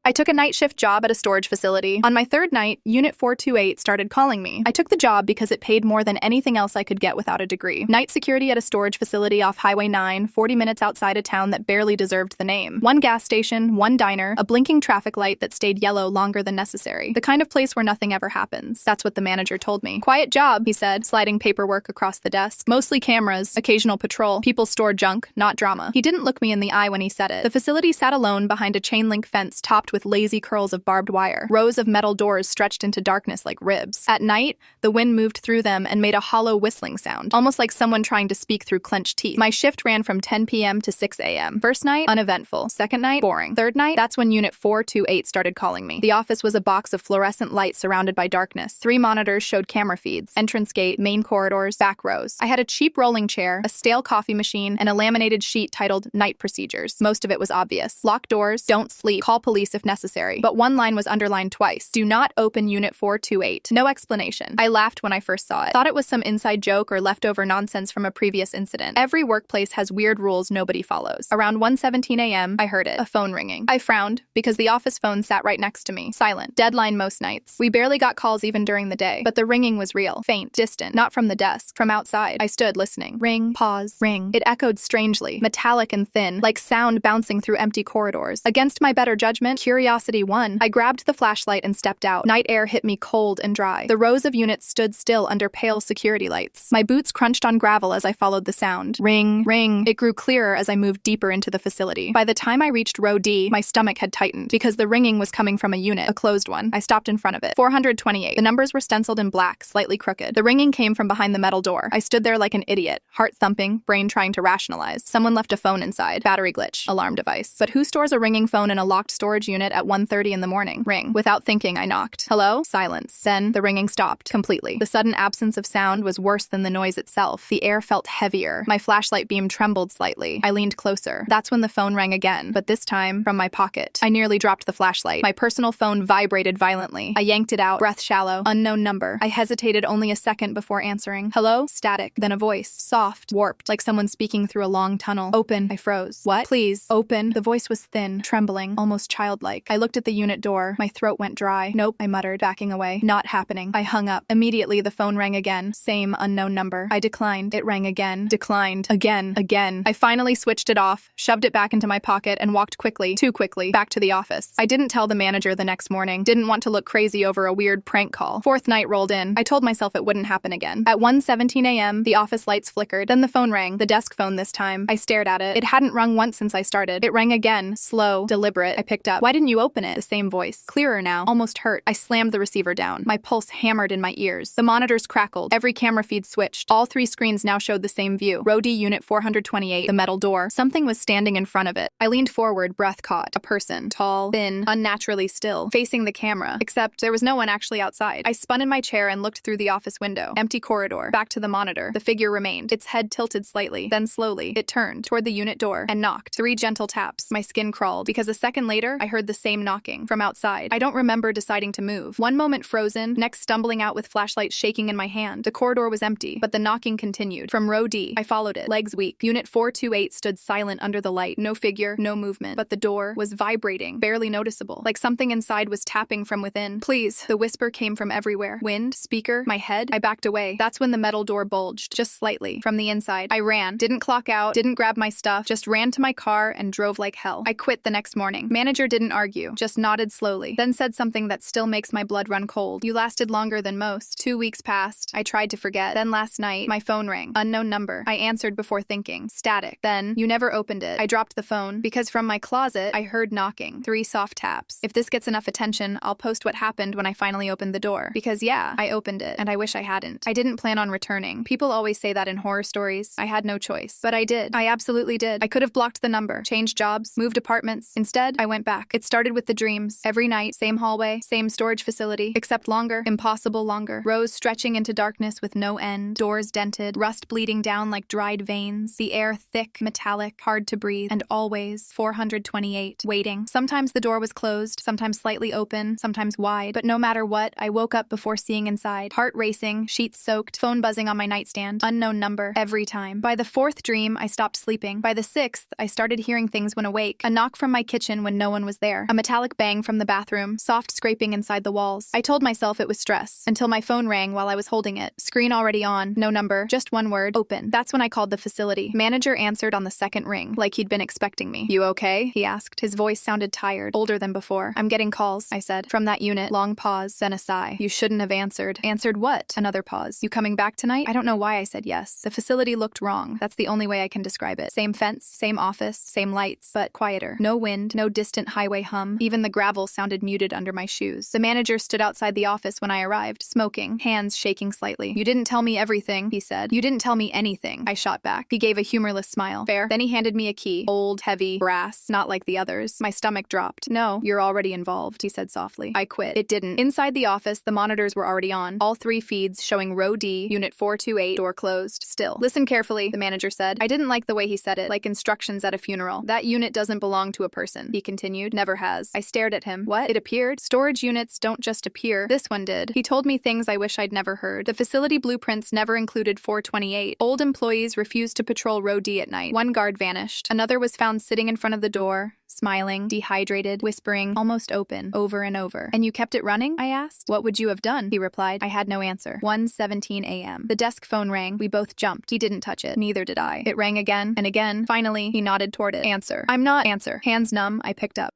I took a night shift job at a storage facility. On my third night, Unit 428 started calling me. I took the job because it paid more than anything else I could get without a degree. Night security at a storage facility off Highway 9, 40 minutes outside a town that barely deserved the name. One gas station, one diner, a blinking traffic light that stayed yellow longer than necessary. The kind of place where nothing ever happens. That's what the manager told me. Quiet job, he said, sliding paperwork across the desk. Mostly cameras, occasional patrol. People store junk, not drama. He didn't look me in the eye when he said it. The facility sat alone behind a chain link fence topped with lazy curls of barbed wire. Rows of metal doors stretched into darkness like ribs. At night, the wind moved through them and made a hollow whistling sound, almost like someone trying to speak through clenched teeth. My shift ran from 10 p.m. to 6 a.m. First night, uneventful. Second night, boring. Third night, that's when Unit 428 started calling me. The office was a box of fluorescent lights surrounded by darkness. 3 monitors showed camera feeds, entrance gate, main corridors, back rows. I had a cheap rolling chair, a stale coffee machine, and a laminated sheet titled Night Procedures. Most of it was obvious. Lock doors, don't sleep, call police if necessary. But one line was underlined twice. Do not open Unit 428. No explanation. I laughed when I first saw it. Thought it was some inside joke or leftover nonsense from a previous incident. Every workplace has weird rules nobody follows. Around 1:17 a.m., I heard it. A phone ringing. I frowned because the office phone sat right next to me. Silent. Deadline most nights. We barely got calls even during the day. But the ringing was real. Faint. Distant. Not from the desk. From outside. I stood listening. Ring. Pause. Ring. It echoed strangely. Metallic and thin. Like sound bouncing through empty corridors. Against my better judgment, curiosity won. I grabbed the flashlight and stepped out. Night air hit me cold and dry. The rows of units stood still under pale security lights. My boots crunched on gravel as I followed the sound. Ring, ring. It grew clearer as I moved deeper into the facility. By the time I reached row D, my stomach had tightened because the ringing was coming from a unit, a closed one. I stopped in front of it. 428. The numbers were stenciled in black, slightly crooked. The ringing came from behind the metal door. I stood there like an idiot, heart thumping, brain trying to rationalize. Someone left a phone inside. Battery glitch. Alarm device. But who stores a ringing phone in a locked storage unit at 1:30 in the morning? Ring. Without thinking, I knocked. Hello? Silence. Then the ringing stopped completely. The sudden absence of sound was worse than the noise itself. The air felt heavier. My flashlight beam trembled slightly. I leaned closer. That's when the phone rang again, but this time from my pocket. I nearly dropped the flashlight. My personal phone vibrated violently. I yanked it out, breath shallow. Unknown number. I hesitated only a second before answering. Hello? Static. Then a voice. Soft. Warped. Like someone speaking through a long tunnel. Open. I froze. What? Please. Open. The voice was thin, trembling, almost childlike. I looked at the unit door. My throat went dry. Nope, I muttered, backing away. Not happening. I hung up. Immediately, the phone rang again. Same unknown number. I declined. It rang again. Declined. Again. I finally switched it off, shoved it back into my pocket, and walked quickly, too quickly, back to the office. I didn't tell the manager the next morning. Didn't want to look crazy over a weird prank call. Fourth night rolled in. I told myself it wouldn't happen again. At 1:17 a.m., the office lights flickered. Then the phone rang. The desk phone this time. I stared at it. It hadn't rung once since I started. It rang again. Slow. Deliberate. I picked up. Why didn't you open it? The same voice. Clearer now. Almost hurt. I slammed the receiver down. My pulse hammered in my ears. The monitors crackled. Every camera feed switched. All 3 screens now showed the same view. Row D, Unit 428, the metal door. Something was standing in front of it. I leaned forward, breath caught. A person. Tall, thin, unnaturally still, facing the camera. Except there was no one actually outside. I spun in my chair and looked through the office window. Empty corridor. Back to the monitor. The figure remained. Its head tilted slightly. Then slowly, it turned toward the unit door and knocked. 3 gentle taps. My skin crawled because a second later, I heard the same knocking from outside. I don't remember deciding to move. One moment frozen, next stumbling out with flashlight shaking in my hand. The corridor was empty, but the knocking continued. From row D, I followed it, legs weak. Unit 428 stood silent under the light. No figure, no movement. But the door was vibrating, barely noticeable, like something inside was tapping from within. Please, the whisper came from everywhere. Wind, speaker, my head. I backed away. That's when the metal door bulged, just slightly, from the inside. I ran, didn't clock out, didn't grab my stuff, just ran to my car and drove like hell. I quit the next morning. Manager didn't argue, just nodded slowly, then said something that still makes my blood run cold. You lasted longer than most. 2 weeks passed. I tried to forget. Then last night, my phone rang. Unknown number. I answered before thinking. Static. Then, you never opened it. I dropped the phone because from my closet, I heard knocking. 3 soft taps. If this gets enough attention, I'll post what happened when I finally opened the door. Because yeah, I opened it, and I wish I hadn't. I didn't plan on returning. People always say that in horror stories. I had no choice. But I did. I absolutely did. I could have blocked the number, changed jobs, moved apartments. Instead, I went back. It started with the dreams. Every night, same hallway, same storage facility, except longer, impossible longer. Rows stretching into darkness with no end, doors dented, rust bleeding down like dried veins, the air thick, metallic, hard to breathe, and always 428, waiting. Sometimes the door was closed, sometimes slightly open, sometimes wide, but no matter what, I woke up before seeing inside. Heart racing, sheets soaked, phone buzzing on my nightstand, unknown number, every time. By the 4th dream, I stopped sleeping. By the 6th, I started hearing things when awake, a knock from my kitchen when no one was there. there. A metallic bang from the bathroom, soft scraping inside the walls. I told myself it was stress, until my phone rang while I was holding it. Screen already on, no number, just one word, open. That's when I called the facility. Manager answered on the second ring, like he'd been expecting me. You okay? He asked. His voice sounded tired, older than before. I'm getting calls, I said. From that unit, long pause, then a sigh. You shouldn't have answered. Answered what? Another pause. You coming back tonight? I don't know why I said yes. The facility looked wrong. That's the only way I can describe it. Same fence, same office, same lights, but quieter. No wind, no distant highway hum. Even the gravel sounded muted under my shoes. The manager stood outside the office when I arrived, smoking, hands shaking slightly. You didn't tell me everything, he said. You didn't tell me anything, I shot back. He gave a humorless smile. Fair. Then he handed me a key. Old, heavy, brass, not like the others. My stomach dropped. No, you're already involved, he said softly. I quit. It didn't. Inside the office, the monitors were already on. All 3 feeds showing row D, unit 428, door closed. Still. Listen carefully, the manager said. I didn't like the way he said it, like instructions at a funeral. That unit doesn't belong to a person, he continued. Never has. I stared at him. What? It appeared? Storage units don't just appear. This one did. He told me things I wish I'd never heard. The facility blueprints never included 428. Old employees refused to patrol row D at night. One guard vanished. Another was found sitting in front of the door, smiling, dehydrated, whispering, almost open, over and over. And you kept it running? I asked. What would you have done? He replied. I had no answer. 1:17 a.m. The desk phone rang. We both jumped. He didn't touch it. Neither did I. It rang again and again. Finally, he nodded toward it. Answer. I'm not. Answer. Hands numb, I picked up.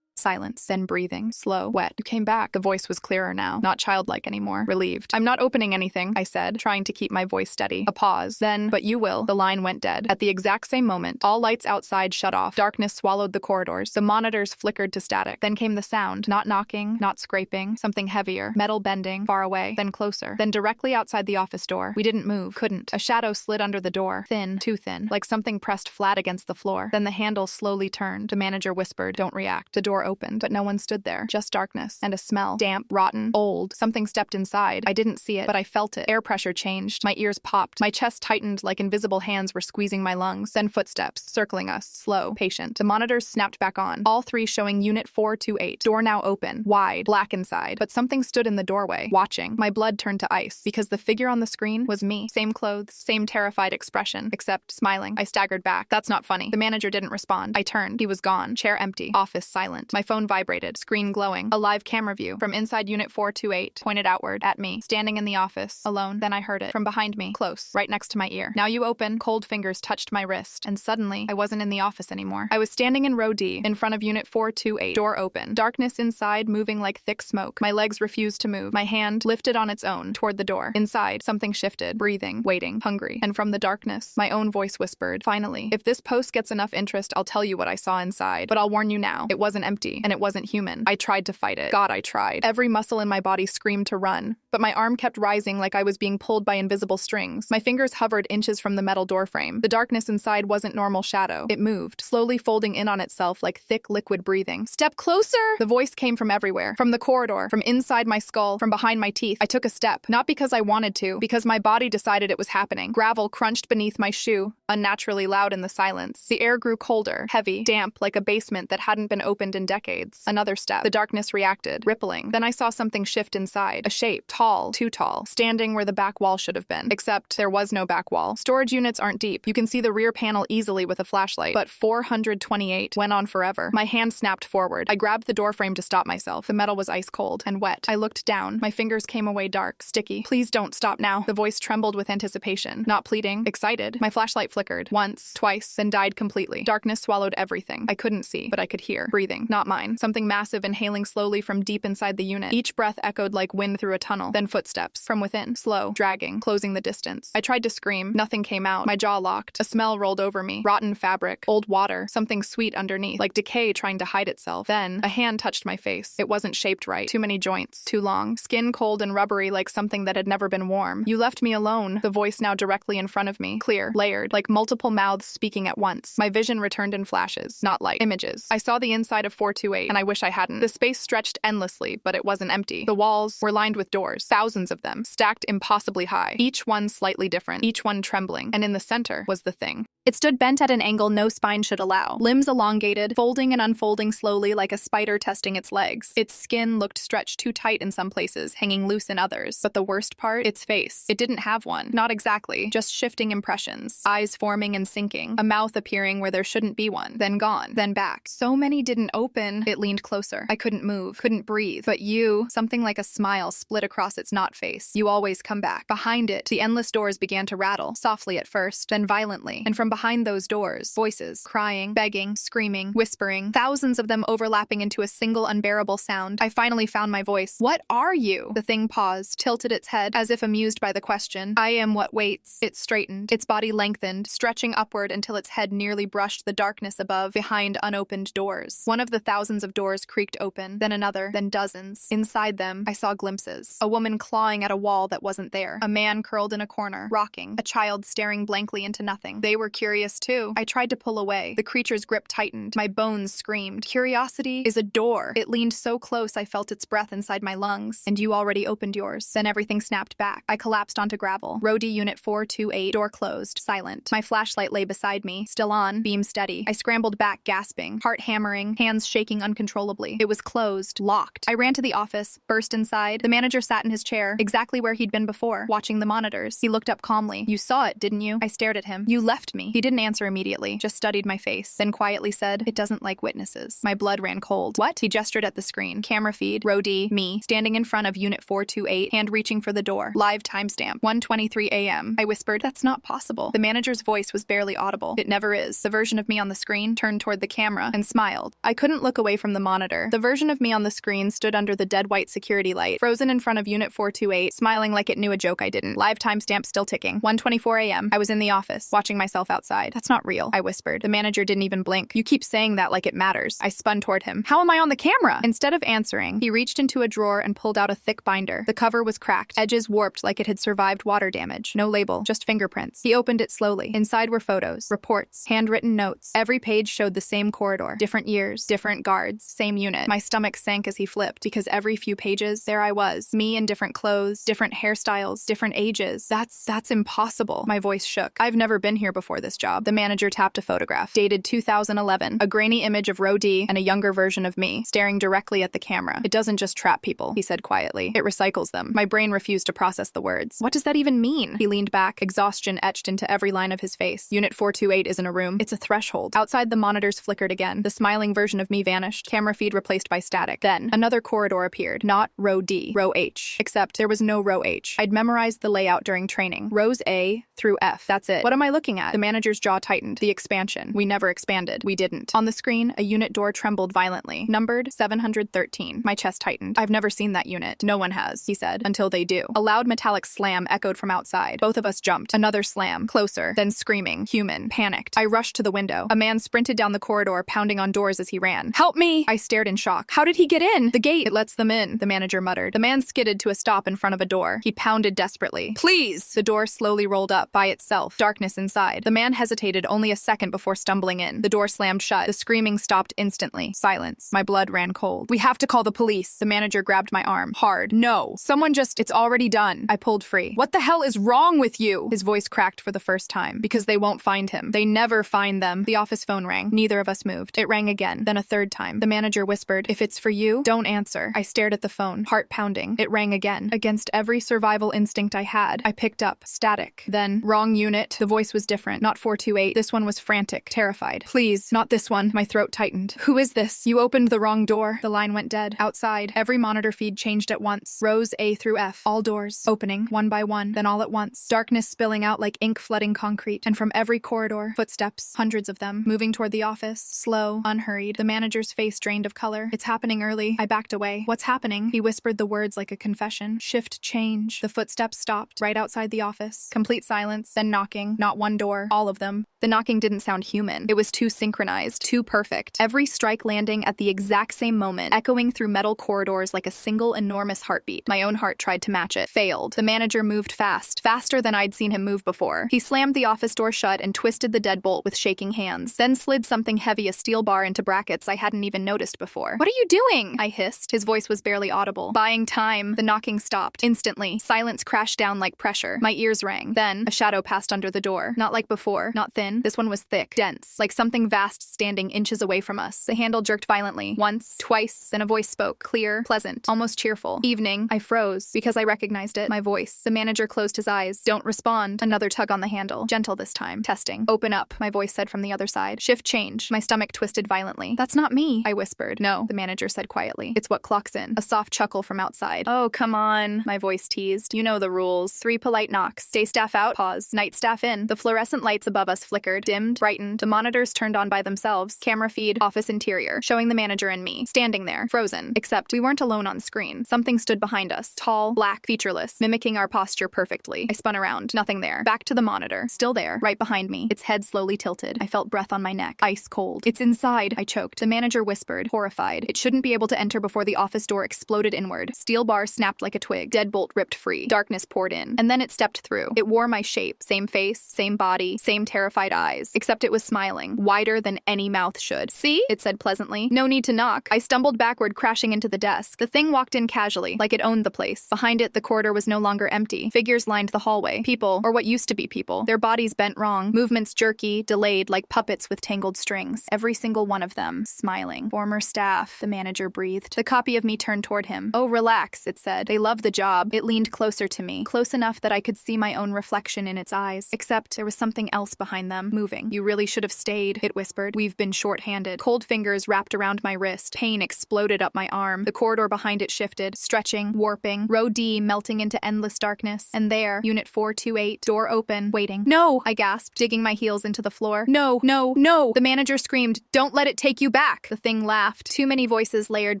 Silence, then breathing, slow, wet. You came back. The voice was clearer now, not childlike anymore, relieved. I'm not opening anything, I said, trying to keep my voice steady. A pause. Then, but you will. The line went dead. At the exact same moment, all lights outside shut off. Darkness swallowed the corridors. The monitors flickered to static. Then came the sound. Not knocking, not scraping, something heavier. Metal bending, far away, then closer. Then directly outside the office door. We didn't move, couldn't. A shadow slid under the door. Thin, too thin, like something pressed flat against the floor. Then the handle slowly turned. The manager whispered, don't react. The door opened, but no one stood there. Just darkness and a smell. Damp, rotten, old. Something stepped inside. I didn't see it, but I felt it. Air pressure changed. My ears popped. My chest tightened like invisible hands were squeezing my lungs. Then footsteps, circling us, slow, patient. The monitors snapped back on, all 3 showing unit 428. Door now open, wide, black inside. But something stood in the doorway, watching. My blood turned to ice, because the figure on the screen was me. Same clothes, same terrified expression, except smiling. I staggered back. That's not funny. The manager didn't respond. I turned. He was gone. Chair empty. Office silent. My phone vibrated, screen glowing. A live camera view from inside unit 428, pointed outward, at me, standing in the office, alone. Then I heard it, from behind me, close, right next to my ear. Now you open. Cold fingers touched my wrist, and suddenly, I wasn't in the office anymore. I was standing in row D, in front of unit 428, door open. Darkness inside, moving like thick smoke. My legs refused to move. My hand lifted on its own, toward the door. Inside, something shifted, breathing, waiting, hungry. And from the darkness, my own voice whispered, finally, if this post gets enough interest, I'll tell you what I saw inside. But I'll warn you now, it wasn't empty, and it wasn't human. I tried to fight it. God, I tried. Every muscle in my body screamed to run, but my arm kept rising like I was being pulled by invisible strings. My fingers hovered inches from the metal doorframe. The darkness inside wasn't normal shadow. It moved, slowly folding in on itself like thick liquid breathing. Step closer! The voice came from everywhere. From the corridor, from inside my skull, from behind my teeth. I took a step, not because I wanted to, because my body decided it was happening. Gravel crunched beneath my shoe, unnaturally loud in the silence. The air grew colder, heavy, damp, like a basement that hadn't been opened in decades. Another step. The darkness reacted, rippling. Then I saw something shift inside. A shape, tall, too tall, standing where the back wall should have been. Except there was no back wall. Storage units aren't deep. You can see the rear panel easily with a flashlight. But 428 went on forever. My hand snapped forward. I grabbed the doorframe to stop myself. The metal was ice cold and wet. I looked down. My fingers came away dark, sticky. Please don't stop now. The voice trembled with anticipation. Not pleading, excited. My flashlight flickered. Once, twice, then died completely. Darkness swallowed everything. I couldn't see, but I could hear. Breathing. Not mine. Something massive inhaling slowly from deep inside the unit. Each breath echoed like wind through a tunnel. Then footsteps. From within. Slow. Dragging. Closing the distance. I tried to scream. Nothing came out. My jaw locked. A smell rolled over me. Rotten fabric. Old water. Something sweet underneath. Like decay trying to hide itself. Then, a hand touched my face. It wasn't shaped right. Too many joints. Too long. Skin cold and rubbery like something that had never been warm. You left me alone. The voice now directly in front of me. Clear. Layered. Like multiple mouths speaking at once. My vision returned in flashes. Not light. Images. I saw the inside of 428, and I wish I hadn't. The space stretched endlessly, but it wasn't empty. The walls were lined with doors. Thousands of them. Stacked impossibly high. Each one slightly different. Each one trembling. And in the center was the thing. It stood bent at an angle no spine should allow, limbs elongated, folding and unfolding slowly like a spider testing its legs. Its skin looked stretched too tight in some places, hanging loose in others. But the worst part? Its face. It didn't have one. Not exactly. Just shifting impressions. Eyes forming and sinking. A mouth appearing where there shouldn't be one. Then gone. Then back. So many didn't open. It leaned closer. I couldn't move. Couldn't breathe. But you, something like a smile split across its not face. You always come back. Behind it, the endless doors began to rattle. Softly at first, then violently. And from behind those doors, voices, crying, begging, screaming, whispering, thousands of them overlapping into a single unbearable sound. I finally found my voice. What are you? The thing paused, tilted its head, as if amused by the question. I am what waits. It straightened, its body lengthened, stretching upward until its head nearly brushed the darkness above, behind unopened doors. One of the thousands of doors creaked open, then another, then dozens. Inside them, I saw glimpses. A woman clawing at a wall that wasn't there. A man curled in a corner, rocking. A child staring blankly into nothing. They were curious too. I tried to pull away. The creature's grip tightened. My bones screamed. Curiosity is a door. It leaned so close I felt its breath inside my lungs. And you already opened yours. Then everything snapped back. I collapsed onto gravel. Row D Unit 428, door closed, silent. My flashlight lay beside me, still on, beam steady. I scrambled back, gasping, heart hammering, hands shaking uncontrollably. It was closed, locked. I ran to the office, burst inside. The manager sat in his chair, exactly where he'd been before, watching the monitors. He looked up calmly. You saw it, didn't you? I stared at him. You left me. He didn't answer immediately, just studied my face, then quietly said, it doesn't like witnesses. My blood ran cold. What? He gestured at the screen. Camera feed, row D, me, standing in front of Unit 428, hand reaching for the door. Live timestamp, 1:23 a.m. I whispered, that's not possible. The manager's voice was barely audible. It never is. The version of me on the screen turned toward the camera and smiled. I couldn't look away from the monitor. The version of me on the screen stood under the dead white security light, frozen in front of Unit 428, smiling like it knew a joke I didn't. Live timestamp still ticking. 1:24 a.m. I was in the office, watching myself outside. That's not real, I whispered. The manager didn't even blink. You keep saying that like it matters. I spun toward him. How am I on the camera? Instead of answering, he reached into a drawer and pulled out a thick binder. The cover was cracked, edges warped like it had survived water damage. No label, just fingerprints. He opened it slowly. Inside were photos, reports, handwritten notes. Every page showed the same corridor, different years, different guards, same unit. My stomach sank as he flipped, because every few pages, there I was, me in different clothes, different hairstyles, different ages. That's impossible. My voice shook. I've never been here before this job. The manager tapped a photograph, dated 2011, a grainy image of Row D and a younger version of me, staring directly at the camera. It doesn't just trap people, he said quietly. It recycles them. My brain refused to process the words. What does that even mean? He leaned back, exhaustion etched into every line of his face. Unit 428 isn't a room. It's a threshold. Outside, the monitors flickered again. The smiling version of me vanished, camera feed replaced by static. Then, another corridor appeared. Not Row D, Row H. Except there was no Row H. I'd memorized the layout during training. Rows A through F. That's it. What am I looking at? The manager's jaw tightened. The expansion. We never expanded. We didn't. On the screen, a unit door trembled violently. Numbered 713. My chest tightened. I've never seen that unit. No one has, he said, until they do. A loud metallic slam echoed from outside. Both of us jumped. Another slam. Closer. Then screaming. Human. Panicked. I rushed to the window. A man sprinted down the corridor, pounding on doors as he ran. Help me! I stared in shock. How did he get in? The gate. It lets them in, the manager muttered. The man skidded to a stop in front of a door. He pounded desperately. Please! The door slowly rolled up by itself. Darkness inside. The man hesitated only a second before stumbling in. The door slammed shut. The screaming stopped instantly. Silence. My blood ran cold. We have to call the police. The manager grabbed my arm. Hard. No. Someone just... It's already done. I pulled free. What the hell is wrong with you? His voice cracked for the first time. Because they won't find him. They never find them. The office phone rang. Neither of us moved. It rang again. Then a third time. The manager whispered, if it's for you, don't answer. I stared at the phone. Heart pounding. It rang again. Against every survival instinct I had, I picked up. Static. Then, wrong unit. The voice was different. Not 428. This one was frantic. Terrified. Please, not this one. My throat tightened. Who is this? You opened the wrong door. The line went dead. Outside, every monitor feed changed at once. Rows A through F. All doors. Opening, one by one, then all at once. Darkness spilling out like ink flooding concrete. And from every corridor, footsteps, hundreds of them, moving toward the office. Slow, unhurried. The manager's face drained of color. It's happening early. I backed away. What's happening? He whispered the words like a confession. Shift change. The footsteps stopped, right outside the office. Complete silence, then knocking. Not one door. All of them. The knocking didn't sound human. It was too synchronized, too perfect. Every strike landing at the exact same moment, echoing through metal corridors like a single enormous heartbeat. My own heart tried to match it. Failed. The manager moved fast. Faster than I'd seen him move before. He slammed the office door shut and twisted the deadbolt with shaking hands. Then slid something heavy, a steel bar, into brackets I hadn't even noticed before. What are you doing? I hissed. His voice was barely audible. Buying time. The knocking stopped. Instantly. Silence crashed down like pressure. My ears rang. Then, a shadow passed under the door. Not like before. Not thin. in. This one was thick, dense, like something vast standing inches away from us. The handle jerked violently. Once, twice, then a voice spoke. Clear, pleasant, almost cheerful. Evening. I froze because I recognized it. My voice. The manager closed his eyes. Don't respond. Another tug on the handle. Gentle this time. Testing. Open up, my voice said from the other side. Shift change. My stomach twisted violently. That's not me, I whispered. No, the manager said quietly. It's what clocks in. A soft chuckle from outside. Oh, come on, my voice teased. You know the rules. 3 polite knocks. Day staff out. Pause. Night staff in. The fluorescent lights above us flickered, dimmed, brightened. The monitors turned on by themselves. Camera feed, office interior, showing the manager and me, standing there, frozen. Except we weren't alone on screen. Something stood behind us, tall, black, featureless, mimicking our posture perfectly. I spun around. Nothing there. Back to the monitor. Still there, right behind me. Its head slowly tilted. I felt breath on my neck. Ice cold. It's inside, I choked. The manager whispered, horrified. It shouldn't be able to enter before the office door exploded inward. Steel bar snapped like a twig. Deadbolt ripped free. Darkness poured in. And then it stepped through. It wore my shape. Same face, same body, same terrified eyes. Except it was smiling, wider than any mouth should. See? It said pleasantly. No need to knock. I stumbled backward, crashing into the desk. The thing walked in casually, like it owned the place. Behind it, the corridor was no longer empty. Figures lined the hallway. People, or what used to be people. Their bodies bent wrong. Movements jerky, delayed, like puppets with tangled strings. Every single one of them, smiling. Former staff, the manager breathed. The copy of me turned toward him. Oh, relax, it said. They love the job. It leaned closer to me, close enough that I could see my own reflection in its eyes. Except there was something else behind them, moving. You really should have stayed, it whispered. We've been short-handed. Cold fingers wrapped around my wrist. Pain exploded up my arm. The corridor behind it shifted, stretching, warping. Row D melting into endless darkness. And there, Unit 428, door open, waiting. No, I gasped, digging my heels into the floor. No, no, no! The manager screamed, don't let it take you back! The thing laughed. Too many voices layered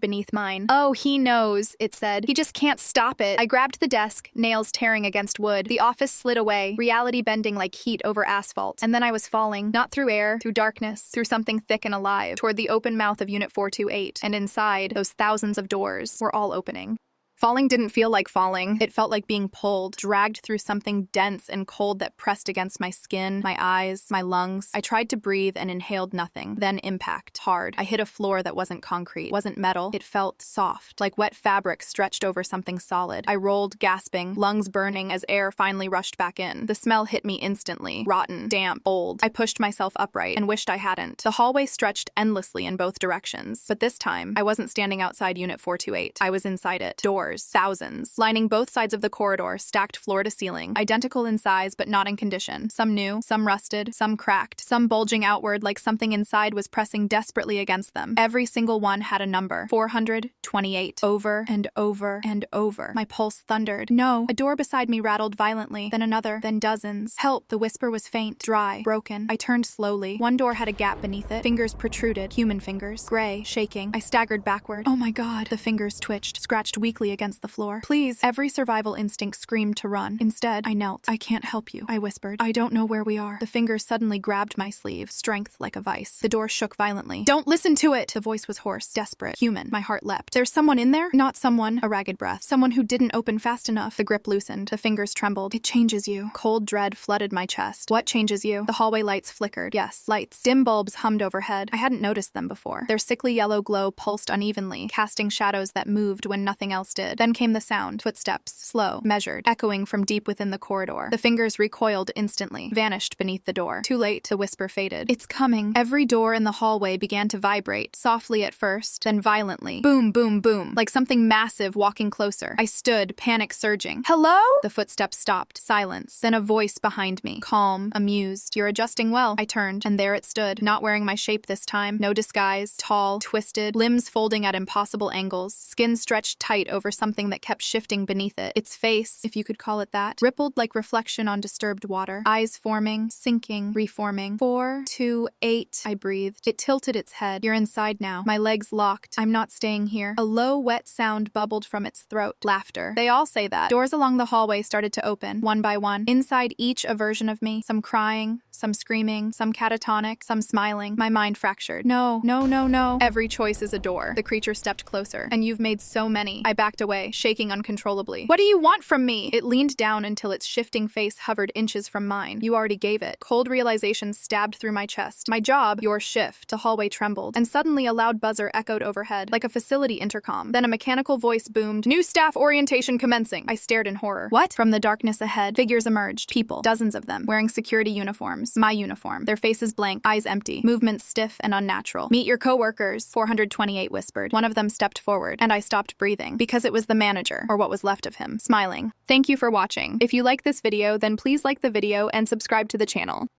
beneath mine. Oh, he knows, it said. He just can't stop it. I grabbed the desk, nails tearing against wood. The office slid away, reality bending like heat over asphalt. And then I was falling, not through air, through darkness, through something thick and alive, toward the open mouth of Unit 428. And inside, those thousands of doors were all opening. Falling didn't feel like falling. It felt like being pulled, dragged through something dense and cold that pressed against my skin, my eyes, my lungs. I tried to breathe and inhaled nothing. Then impact, hard. I hit a floor that wasn't concrete, wasn't metal. It felt soft, like wet fabric stretched over something solid. I rolled, gasping, lungs burning as air finally rushed back in. The smell hit me instantly. Rotten, damp, old. I pushed myself upright and wished I hadn't. The hallway stretched endlessly in both directions. But this time, I wasn't standing outside Unit 428. I was inside it. Doors. Thousands, lining both sides of the corridor, stacked floor to ceiling, identical in size but not in condition. Some new, some rusted, some cracked, some bulging outward like something inside was pressing desperately against them. Every single one had a number. 428. Over and over and over. My pulse thundered. No. A door beside me rattled violently, then another, then dozens. Help! The whisper was faint, dry, broken. I turned slowly. One door had a gap beneath it. Fingers protruded, human fingers, gray, shaking. I staggered backward. Oh my God. The fingers twitched, scratched weakly against the floor. Please. Every survival instinct screamed to run. Instead, I knelt. I can't help you, I whispered. I don't know where we are. The fingers suddenly grabbed my sleeve, strength like a vice. The door shook violently. Don't listen to it! The voice was hoarse, desperate, human. My heart leapt. There's someone in there? Not someone. A ragged breath. Someone who didn't open fast enough. The grip loosened. The fingers trembled. It changes you. Cold dread flooded my chest. What changes you? The hallway lights flickered. Yes, lights. Dim bulbs hummed overhead. I hadn't noticed them before. Their sickly yellow glow pulsed unevenly, casting shadows that moved when nothing else did. Then came the sound. Footsteps. Slow. Measured. Echoing from deep within the corridor. The fingers recoiled instantly. Vanished beneath the door. Too late. The whisper faded. It's coming. Every door in the hallway began to vibrate. Softly at first, then violently. Boom, boom, boom. Like something massive walking closer. I stood, panic surging. Hello? The footsteps stopped. Silence. Then a voice behind me. Calm. Amused. You're adjusting well. I turned, and there it stood. Not wearing my shape this time. No disguise. Tall. Twisted. Limbs folding at impossible angles. Skin stretched tight over something that kept shifting beneath it. Its face, if you could call it that, rippled like reflection on disturbed water. Eyes forming, sinking, reforming. 428, I breathed. It tilted its head. You're inside now. My legs locked. I'm not staying here. A low, wet sound bubbled from its throat. Laughter. They all say that. Doors along the hallway started to open, one by one. Inside each a version of me. Some crying, some screaming, some catatonic, some smiling. My mind fractured. No, no, no, no. Every choice is a door. The creature stepped closer. And you've made so many. I backed backed away, shaking uncontrollably. What do you want from me? It leaned down until its shifting face hovered inches from mine. You already gave it. Cold realization stabbed through my chest. My job, your shift. The hallway trembled, and suddenly a loud buzzer echoed overhead, like a facility intercom. Then a mechanical voice boomed, "New staff orientation commencing." I stared in horror. What? From the darkness ahead, figures emerged. People, dozens of them, wearing security uniforms. My uniform. Their faces blank, eyes empty, movements stiff and unnatural. "Meet your coworkers," 428 whispered. One of them stepped forward, and I stopped breathing, because it was the manager, or what was left of him, smiling. Thank you for watching. If you like this video, then please like the video and subscribe to the channel.